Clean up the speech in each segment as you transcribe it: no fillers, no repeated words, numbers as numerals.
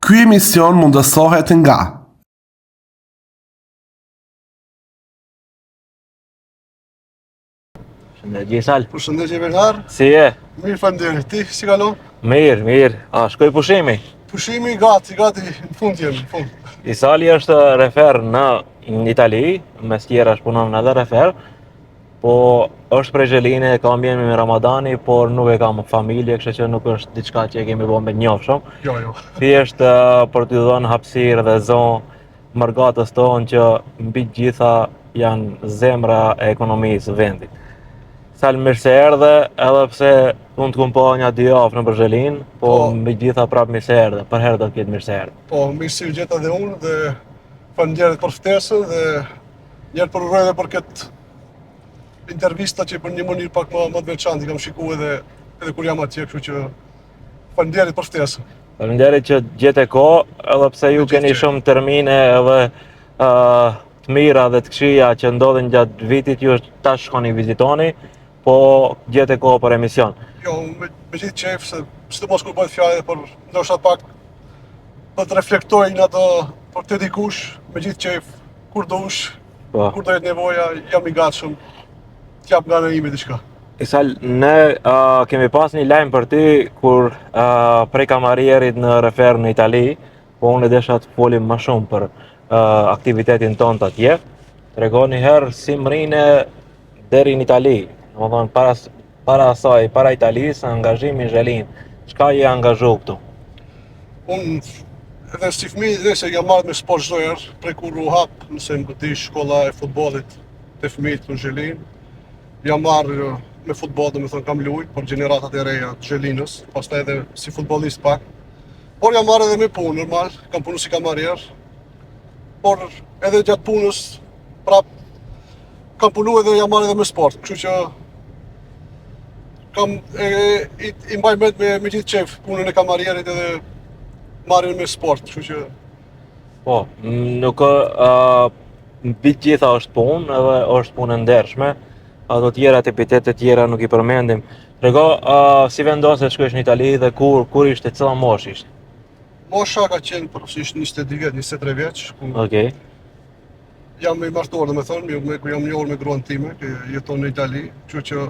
Ky emision mundësohet nga Shëndetje Sal. Përshëndetje Benar. Si je? Mirë faleminderit. Ti si kalon? Mirë. A shkoj pushimi? Pushimi gati në fund jemi, në fund. I Sali është refer në Itali, mes tjera shpunon edhe refer, po është prej Zheline, kam jemi me Ramadani, por nuk e kam familje, kështu që nuk është diçka që e kemi bërë me njofshëm. Jo. Thjesht për t'ju dhënë hapësirë dhe zonë mërgatës tonë që mbi gjitha janë zemra e ekonomisë vendit. Sal, mirë se erdhe, edhe pse unë të kumë po një 2 javë në Zhelinë, po mbi gjitha prapë mirë se erdhe, për herë do t'jetë mirë se erdhe. Po, mirë si u gjeta dhe unë, dhe faleminderit për ftesën, dhe njerë për uroj dhe për këtë intervista që për një mënyrë pak më të veçantë kam shikuar edhe kur jam atje, kështu që faleminderit për ftesën. Faleminderit që gjete kohë, edhe pse ju keni shumë termine edhe të mira dhe të këqija që ndodhin gjatë vitit, ju tash shkoni vizitoni, po gjete kohë për emision. Jo, me gjithë qef, se sidomos kur bëhet fjalë për ndoshta pak për të reflektoj në ato për të dikush, me gjithë qef, kur do ush, kur do jetë nevoja, jam i gatshëm t'jap nga në imi diçka. Isal, ne kemi pas një lajm për ti kur prej kamarierit në refer në Itali, po unë e desha të folim më shumë për aktivitetin tonë të atje. Tregoni herë si mrine deri në Itali, më thonë para asaj, para Italisë, angazhimi në Zhelinë. Çka je angazhu këtu? Unë edhe si fëmijë dhe se jam marrë me sport çdo herë, prej kur u hap, nëse më bëti shkolla e futbollit të fëmijët në Zhelinë. Jam marrë me futboll, domethënë kam luajtur për gjeneratat e reja të Zhelinës, pastaj edhe si futbollist pak. Por jam marrë edhe me punë normal, kam punu si kamarier. Por edhe gjatë punës prap kam punu edhe jam marrë edhe me sport, kështu që kam i mbaj me gjithë qef punën e kamarierit edhe marrën me sport, kështu që po, nuk mbi gjitha është punë, edhe është punë e ndershme. Ato tjera, epitetet tjera nuk i përmendim. Trego, si vendose të shkosh në Itali dhe kur ishte, cila moshë ishte? Mosha ka qenë përfësisht 22 vjet, 23 vjeç. Okej. Jam i martuar, domethënë, jam njohur me gruan time, që jeton në Itali, kështu që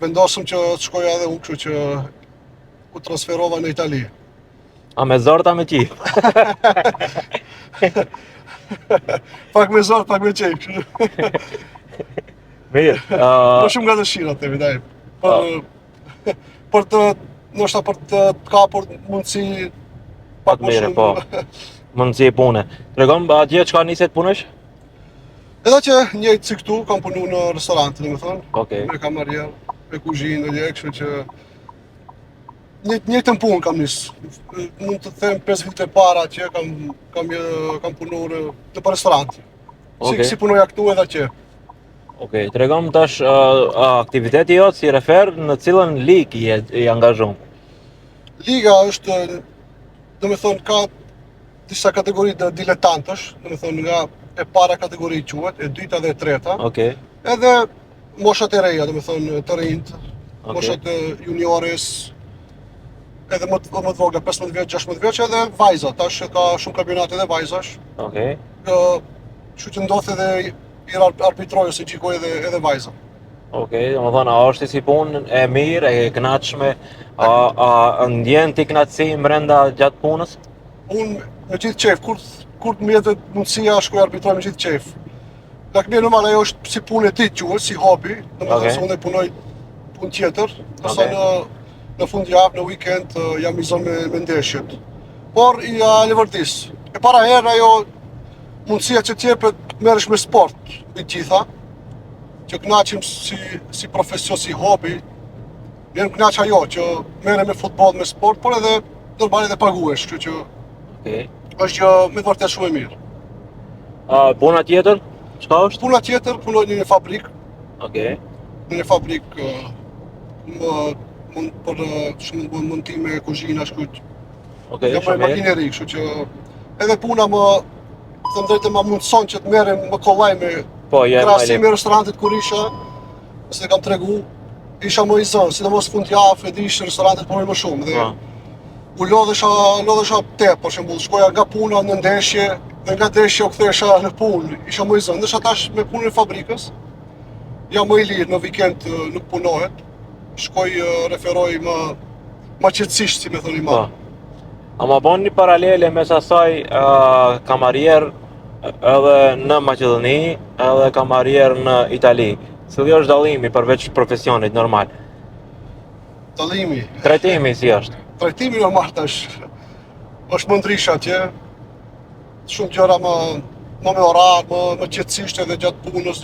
vendosëm që të shkoja edhe unë, kështu që u transferova në Itali. A me zor ta me qif? Pak me zor, pak me qef. Mirë. Më shumë nga dëshira, themi, daj. Për të, ndoshta për të kapur mundësi pak më shumë. Po. Mundësi pune. Tregom, atje çka niset punësh? Edhe që njëjtë si këtu, kam punu në restorante, domethënë. Okej. Me kamarier, me kuzhinë dhe kështu që njëjtën punë kam nis. Mund të them 5 vite para që kam punuar në restorant. Si punoja këtu edhe atje. Okej, tregom tash aktiviteti jot si refer në cilën ligë i angazhuar? Liga është, domethënë ka disa kategori të diletantësh, domethënë nga e para kategori quhet, e dyta dhe e treta. Okej. Edhe moshat e reja, domethënë të rinjt, moshat e juniores, edhe më të vogla, 15 vjeç, 16 vjeç, edhe vajza, tash ka shumë kampionate edhe vajzash. Okej. Kështu që ndodh edhe i arbitrojë se gjikoj edhe vajza. Okej, domethënë a është si punë e mirë, e kënaqshme, a ndjen ti kënaqësi brenda gjatë punës? Unë me gjithë qef, kur të mjetet mundësia shkoj arbitroj me gjithë qef. Dakmir normal ajo është si punë e ti quhet, si hobi, domethënë se unë e punoj punë tjetër, ndërsa në fundjavë, në weekend jam i zonë me ndeshjet. Por i levërtis. E para herë ajo mundësia që t'jepet merresh me sport me gjitha, që kënaqem si profesion, si hobi. Jam kënaq ajo që merrem me futboll, me sport, por edhe normal edhe paguhesh, kështu që është që me vërtet shumë e mirë. Puna tjetër? Çka është? Puna tjetër, punoj në një fabrikë. Okej. Në një fabrikë për shumë montime kuzhinash, kështu. Okej, jam me makineri, kështu që edhe puna më të drejtë më mundson që të merrem më kollaj me krahasim me restorantet kur isha, se kam tregu, isha më i zonë, sidomos fundjavë, e dish restorantet punojnë më shumë dhe u lodhesha te, për shembull, shkoja nga puna në ndeshje dhe nga ndeshje u kthesha në punë, isha më i zënë. Ndërsa tash me punën e fabrikës, jam më i lirë, në vikend nuk punohet, shkoj referoj më qetësisht, si me thoni më. A ma bon një paralele mes asaj kamarier edhe në Maqedoni edhe kamarier në Itali. Cili është dallimi përveç profesionit normal? Dallimi. Trajtimi si është? Trajtimi normal tash është më ndryshe atje. Shumë gjëra më me orar, më qetësisht edhe gjatë punës,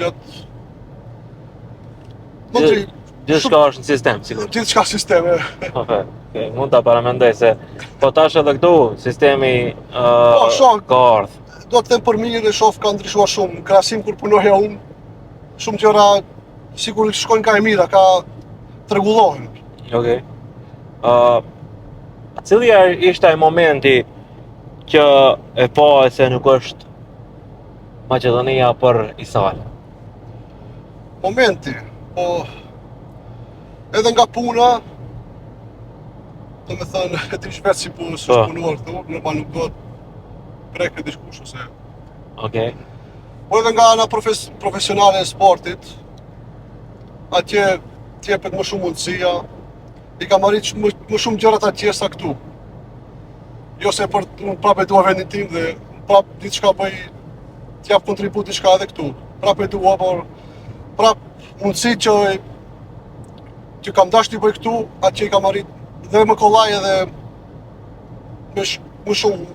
Gjithçka është në sistem, sigurisht. Gjithçka sisteme. Okay, mund ta paramendoj se po tash edhe këtu sistemi shoh. ka ardhur. Do të them për mirë, shoh ka ndryshuar shumë. Krahasim kur punoja unë, shumë gjëra sigurisht shkojnë ka e mira, ka tregullohen. Okej. Cili ishte ai momenti që e pa se nuk është Maqedonia për Isal? Momenti, po edhe nga puna, do me thënë, e ti shvetë si punë, si shpunuar këtu, normal nuk do të prek e dishkush ose. Okej. Po edhe nga ana profesionale e sportit, atje t'jepet më shumë mundësia, i kam arrit më shumë gjërat atje sa këtu. Jo se unë prapë e dua vendin tim dhe prapë diçka bëj, t'jap kontribut diçka edhe këtu. Prapë e dua, por prapë mundësi që kam dash t'i bëj këtu, atje i kam arrit dhe më kollaj edhe më shumë,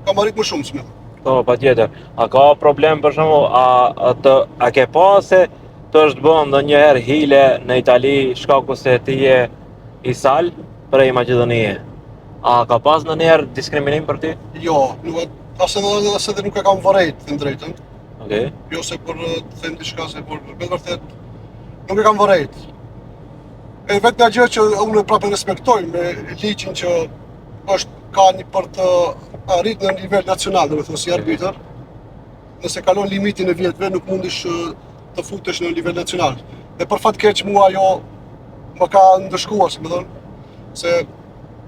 kam arrit më shumë, s'me. Po, patjetër. A ka problem për shembull, a ke pa se të është bën ndonjëherë hile në Itali shkaku se ti je Isal prej Maqedonie? A ka pas ndonjëherë diskriminim për ti? Jo, as edhe nuk e kam vërejt, të drejtën. Okej. Jo se për të them diçka, se për me vërtet nuk e kam vërejt. E vetë nga gjë që unë prapë respektoj me ligjin që ka një për të arrit në nivel nacional, do me thënë si arbitër. Nëse kalon limitin e vjetëve, nuk mundish të futesh në nivel nacional. Dhe për fat keq mua ajo më ka ndëshkuar, si me thënë, se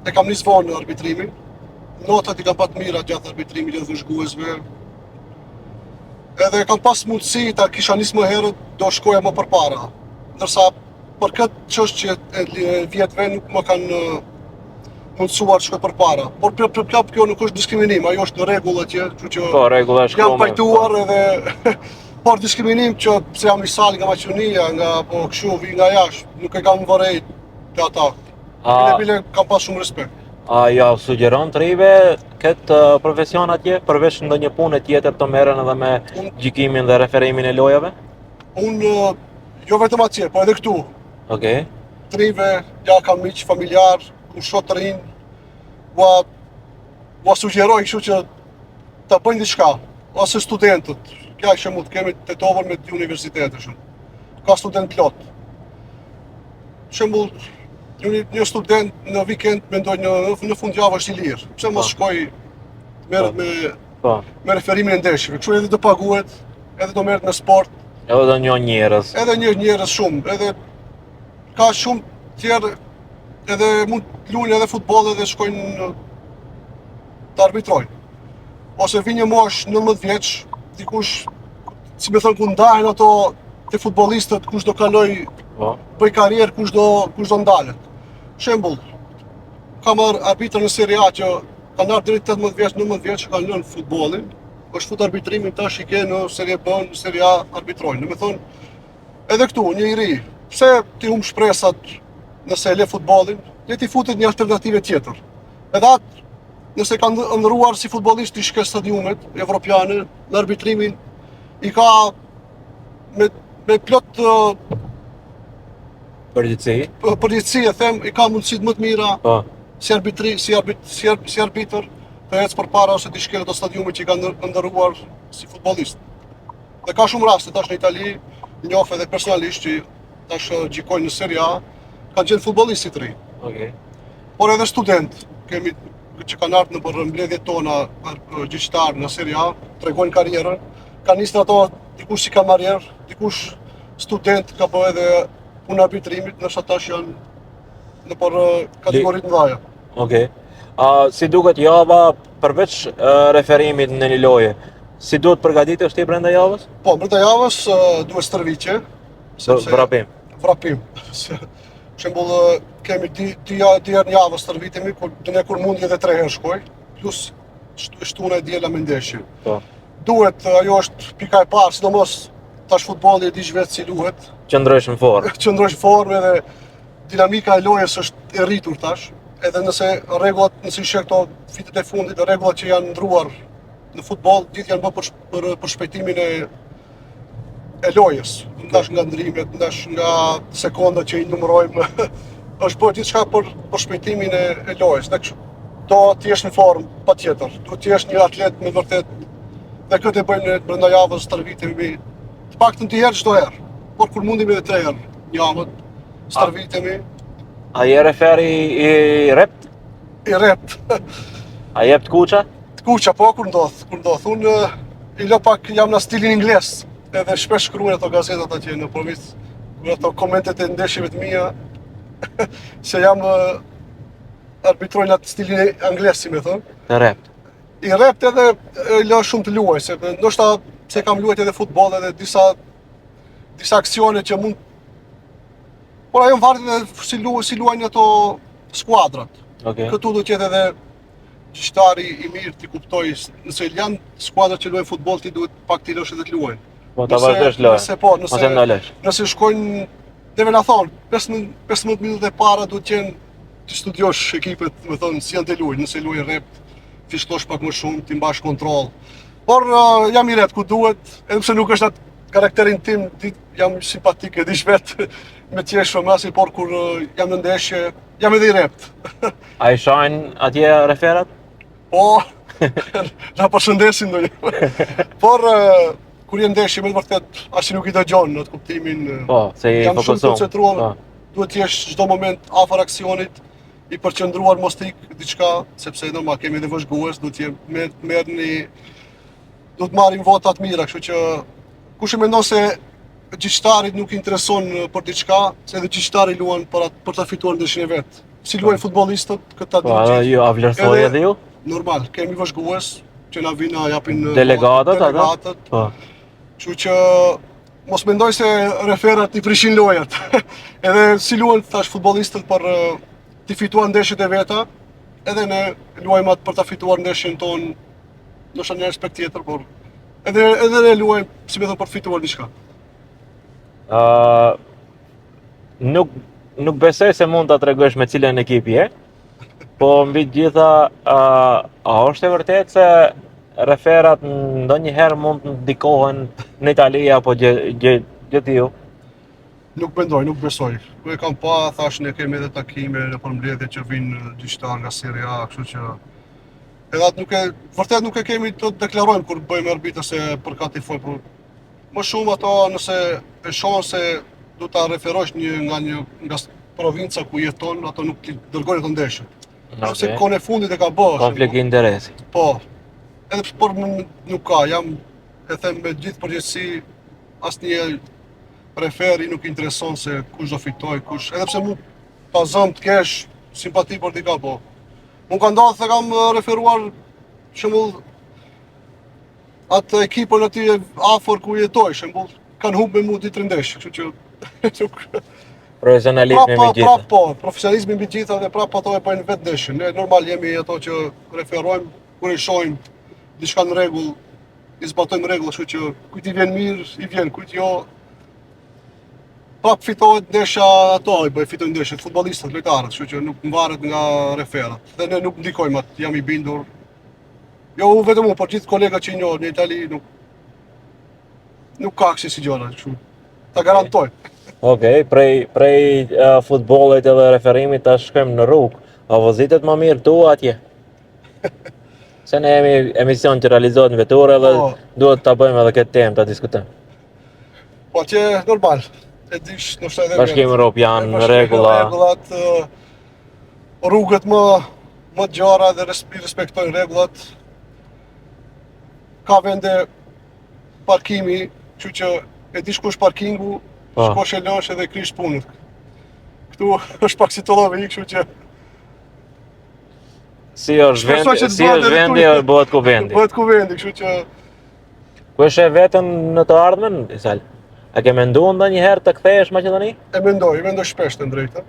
e kam nisë vonë në arbitrimin. Notat i kam pat mira gjatë arbitrimit dhe vëzhguesve. Edhe kam pas mundësi ta kisha nisë më herët, do shkoja më përpara. Ndërsa për këtë çështje e vjetëve nuk më kanë mundësuar të shkoj përpara. Por për kjo nuk është diskriminim, ajo është në rregull atje, kështu që Po, rregulla është jam pajtuar edhe por diskriminim që pse jam Isal nga Maqedonia, nga po kështu vi nga jashtë, nuk e kam vërejt te ata. Bile kam pas shumë respekt. A ja sugjeron të rive këtë profesion atje, përveç ndonjë pune tjetër të merren edhe me gjykimin dhe referimin e lojave? Unë jo vetëm atje, po edhe këtu. Okej. Të rive, ja kam miq familjar, ku shoh të rinj, ua sugjeroj kështu që ta bëjnë diçka, ose studentët. Kja që mund të kemi të tovër me dy universitete shumë. Ka student plot. Shembull, një student në vikend mendoj në fundjavë është i lirë. Pse mos shkoj merret me referimin e ndeshjeve. Kështu edhe do paguhet, edhe do merret me sport. Edhe do njoh njerëz. Edhe një njerëz shumë, edhe ka shumë tjerë, edhe mund të luajnë edhe futboll edhe shkojnë të arbitrojnë. Ose vi një mosh 19 vjeç, dikush, si me thënë, ku ndahen ato të futbollistët, kush do kaloj bëj karrierë, kush do ndalet. Shembull, kam arbitër në Serie A që kanë ardhur deri 18 vjeç, 19 vjeç që kanë lënë futbollin, është fut arbitrimin tash i ke në Serie B, në Serie A arbitrojnë. Do të thonë, edhe këtu një i ri, pse ti humb shpresat nëse e le futbollin, le ti futet një alternativë tjetër. Edhe atë, nëse ka ndëruar si futbollist i shke stadiumet evropiane, në arbitrimin i ka me plot përgjithësi e them, i ka mundësit më të mira si arbitër të ecë përpara ose t'i shkel ato stadiume që i ka ndëruar si futbollist. Dhe ka shumë raste tash në Itali, njoh edhe personalisht që tash gjikojnë në Serie A, kanë qenë futbollistë të ri. Okej. Por edhe student, kemi që kanë ardhur në për mbledhjet tona gjyqtar në Serie A, tregojnë karrierën, kanë nisur ato dikush si kamarier, dikush student ka bërë edhe punë arbitrimit, ndërsa tash janë në për kategoritë mëdha. Okej. Si duket java përveç referimit në një loje, si duhet përgatitesh ti brenda javës? Po, brenda javës duhet stërviqe, Vrapim. vrapim. Për shembull, kemi dy herë në javë stërvitemi, kur mundi edhe 3 herë shkoj, plus shtuna e diela me ndeshje. Po. Duhet, ajo është pika e parë, sidomos tash futbolli e dish vetë si luhet. Qëndrosh në formë. Qëndrosh në formë edhe dinamika e lojës është e rritur tash. Edhe nëse rregullat, nëse sheh këto vitet e fundit, rregullat që janë ndruar në futboll, gjithë janë bërë për shpejtimin e lojës, ndash nga ndrimet, ndash nga sekondat që i numërojmë, është bërë gjithçka për shpejtimin e lojës. Do të jesh në formë patjetër, duhet të jesh një atlet me vërtet. Dhe këtë e bëjmë brenda javës stërvitemi, të paktën 2 herë çdo herë, por kur mundim edhe 3 herë javën stërvitemi. A je referi i rept? I rep. A jep të kuqa? Të kuqa, po, kur ndodh. Unë i lë pak jam në stilin ingles, edhe shpesh shkruajnë ato gazetat atje në provincë, kur ato komentet e ndeshjeve të mia, se jam arbitrojnë atë stilin e angles, si me thonë. Të rept. I rept edhe i lë shumë të luaj, se ndoshta se kam luajt edhe futboll edhe disa aksione që mund. Por ajo varet edhe si luajnë ato skuadrat. Okay. Këtu do të jetë edhe gjyqtari i mirë t'i kuptoj, nëse janë skuadrat që luajnë futboll, ti duhet pak t'i lësh edhe të luajnë. Po ta vazhdosh lojën. Nëse shkojnë, neve na thonë, 15 minuta e para duhet qenë të studiosh ekipet, me thonë, si janë të luajnë, nëse luajnë rep, fishtosh pak më shumë, ti mbash kontroll. Por jam i ret ku duhet, edhe pse nuk është atë karakterin tim, jam simpatik, e dish vetë me qesh masi, por kur jam në ndeshje, jam edhe i rept. A i shajnë atje referat? Po, na përshëndesin ndonjëherë. Por kur jem ndeshje me të vërtet, as nuk i dëgjon në të kuptimin. Po, se i jam shumë fokuson. koncentruar, duhet të jesh çdo moment afër aksionit, i përqendruar mos të ik diçka, sepse normal kemi edhe vëzhgues, duhet të marrim vota të mira, kështu që kush e mendon se gjyqtarit nuk i intereson për diçka, se edhe gjyqtari luan për ta fituar ndeshjen e vet. Si luajnë futbollistët, këtë Po, ju a vlerësoj edhe ju? Normal, kemi vëzhgues që na vinë japin delegatët. Po. Kështu që mos mendoj se referat i prishin lojat. Edhe si luajnë tash futbollistët për të fituar ndeshjet e veta, edhe ne luajmë atë për ta fituar ndeshjen tonë, ndoshta në respekt tjetër, por edhe ne luajmë, si më thon, për të fituar diçka. Nuk besoj se mund ta tregosh me cilën ekip je, po mbi të gjitha, a është e vërtet se referat ndonjëherë mund të ndikohen në Itali apo gjë tillë? Nuk mendoj, nuk besoj. Ku e kam pa, thash ne kemi edhe takime në përmbledhje që vinë gjyqtar nga Serie A, kështu që edhe atë vërtet nuk e kemi të deklarojmë kur bëjmë arbitër se për ka tifoj, por më shumë ato nëse e shohën se du ta referosh nga provinca ku jeton, ato nuk t'i dërgojnë ato ndeshje. Se kohën e fundit e ka bërë. Konflikt interesi. Po. Edhe por nuk ka, e them me gjithë përgjithësi, asnjë referi nuk intereson se kush do fitoj, kush, edhe pse mu pa zëm të kesh simpati për dika, po. Unë ka ndodhur se kam referuar shembull atë ekipën aty afër ku jetoj, shembull, kanë humbë me mu 2-3 ndeshje, kështu që nuk profesionalizmi mbi gjitha. Po, profesionalizmi mbi gjitha dhe prap ato e bëjnë vetë ndeshjen. Ne normal jemi ato që referojmë kur i shohim diçka në rregull, i zbatojmë rregullat, kështu që kujt i vjen mirë, i vjen, kujt jo. Prap fitohet ndeshja ato, fitojnë ndeshjet futbollistët, lojtarët, kështu që nuk mvaret nga referat. Dhe ne nuk ndikojmë atë, jam i bindur. Jo vetëm unë, por gjithë kolegat që i njoh në Itali nuk ka kësi si gjëra, kështu. Ta garantoj. Okej, prej futbollit edhe referimit ta shkojmë në rrugë. A vozitet më mirë tu atje? Se ne jemi emision që realizohet në vetur edhe duhet ta bëjmë edhe këtë temë, ta diskutojmë. Po atje normal. E dish, ndoshta edhe Bashkimi Evropian, rregullat, rrugët më gjara dhe respektojnë rregullat. Ka vende parkimi, kështu që e dish ku është parkingu, shkosh e lësh edhe krish punën. Këtu është pak si të llove, kështu që Si është Shpresoj që të si është bëhet vendi, edhe këtu. bëhet ku vendi. Bëhet ku vendi, kështu që Ku e sheh veten në të ardhmen, Isal? A ke menduar ndonjëherë të kthehesh në Maqedoni? e mendoj shpesh të drejtën.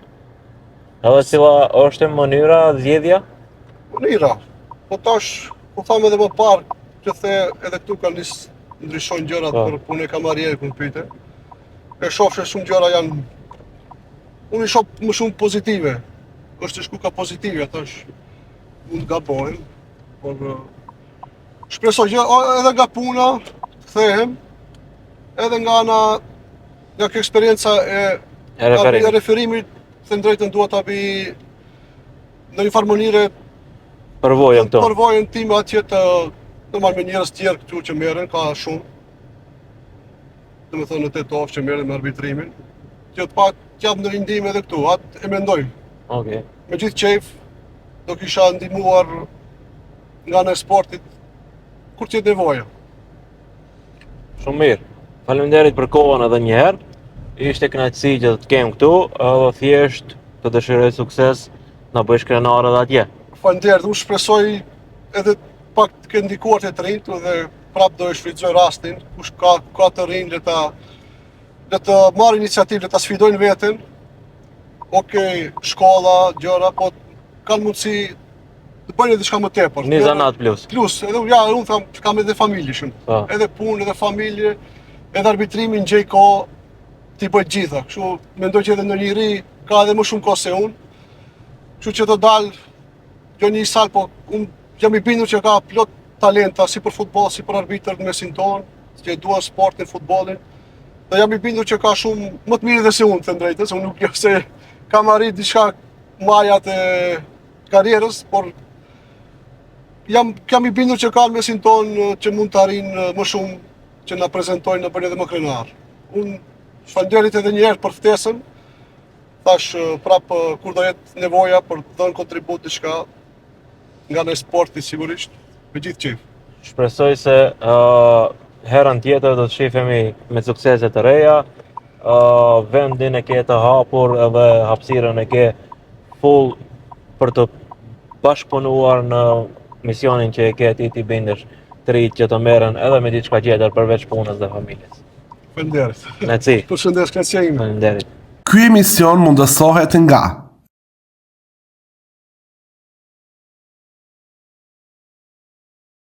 Edhe cila është mënyra zgjedhja? Mënyra. Po tash, po thamë edhe më parë, që the edhe këtu kanë ndryshojnë gjërat Po. për punë e kamarieri kur pyete. E shoh se shumë gjëra janë unë i shoh më shumë pozitive. Është shku ka pozitive, tash mund gabojnë, por shpresoj që edhe nga puna kthehem, edhe nga nga kjo eksperienca e referimit, të drejtën dua ta bëj në një farë mënyre Përvojën këtu. përvojën time atje të marrë me njerëz tjerë këtu që merren, ka shumë. Domethënë në Tetov që merren me arbitrimin. Që të pak jap ndonjë ndihmë edhe këtu, atë e mendoj. Okej. Me gjithë qejf do kisha ndihmuar nga në sportit kur të jetë nevoja. Shumë mirë. Faleminderit për kohën edhe një herë. Ishte kënaqësi që të kem këtu, edhe thjesht të dëshiroj sukses na bësh krenar edhe atje. Faleminderit, unë shpresoj edhe pak të ketë ndikuar të rinjt dhe prap do e shfrytëzoj rastin, kush ka të rinj le të marrë iniciativë, le ta sfidojnë veten. Okej, shkolla, gjëra, po kanë mundësi të bëjnë diçka më tepër. Një zanat plus. Plus, edhe unë tham, kam edhe familje shumë. Po. Edhe punë, edhe familje, edhe arbitrimin gjej kohë t'i bëj gjitha. Kështu mendoj që edhe ndonjë ri ka edhe më shumë kohë se unë. Kështu që të dalë jo një sal, po unë jam i bindur që ka plot talenta si për futboll, si për arbitër në mesin tonë, që e dua sportin, futbollin. Dhe jam i bindur që ka shumë më të mirë dhe se unë, të drejtën, se unë nuk jam se kam arrit diçka majat e karrierës, por kam i bindur që ka në mesin tonë që mund të arrijnë më shumë që na prezantojnë në bëni edhe më krenar. Unë falënderit edhe një herë për ftesën. Thash prap kur do jetë nevoja për të dhënë kontribut diçka nga në sporti sigurisht, me gjithë qejf. Shpresoj se herën tjetër do të shihemi me suksese të reja. Vendin e ke të hapur edhe hapësirën e ke full për të bashkëpunuar në misionin që e ke ti bindesh të rinjt që të merren edhe me diçka tjetër përveç punës dhe familjes. Faleminderit. Nëci. Përshëndes kënaqësia ime. Faleminderit. Ky emision mundësohet nga